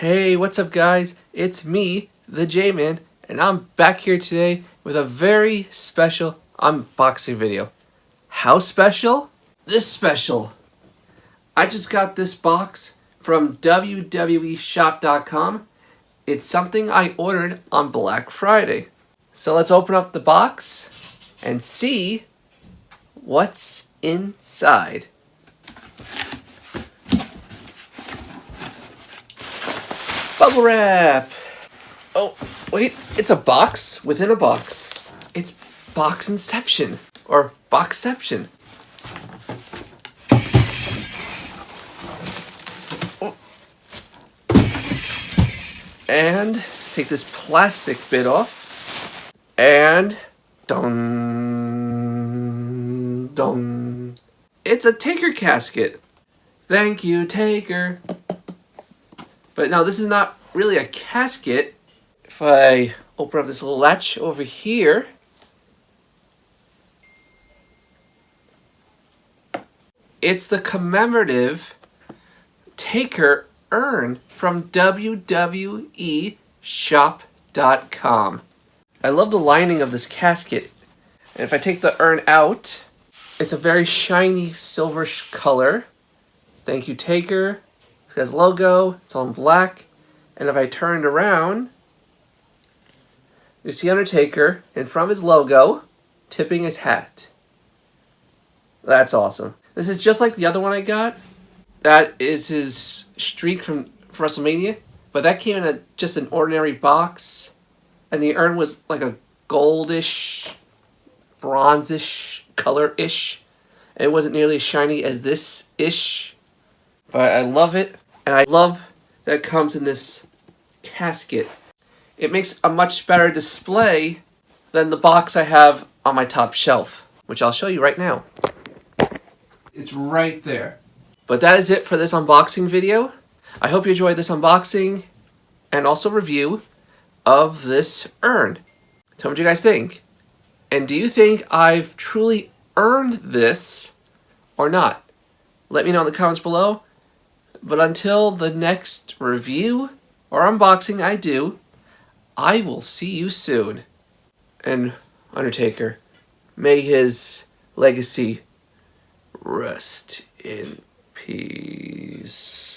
Hey, what's up guys? It's me, the J-Man, and I'm back here today with a very special unboxing video. How special? This special. I just got this box from www.shop.com. It's something I ordered on Black Friday. So let's open up the box and see what's inside. Bubble wrap! Oh, wait, it's a box within a box. It's box inception, or boxception. Oh. And take this plastic bit off. And dun dun. It's a Taker casket. Thank you, Taker. But now this is not really a casket. If I open up this little latch over here, it's the Commemorative Taker urn from www.shop.com. I love the lining of this casket. And if I take the urn out, it's a very shiny silverish color. Thank you, Taker. It has logo, it's all in black, and if I turn it around, you see Undertaker, and from his logo, tipping his hat. That's awesome. This is just like the other one I got. That is his streak from WrestleMania, but that came in just an ordinary box, and the urn was like a goldish, bronzish color-ish. It wasn't nearly as shiny as this-ish, but I love it. And I love that it comes in this casket. It makes a much better display than the box I have on my top shelf, which I'll show you right now. It's right there. But that is it for this unboxing video. I hope you enjoyed this unboxing and also review of this urn. Tell me what you guys think. And do you think I've truly earned this or not? Let me know in the comments below. But until the next review or unboxing I do, I will see you soon. And Undertaker, may his legacy rest in peace.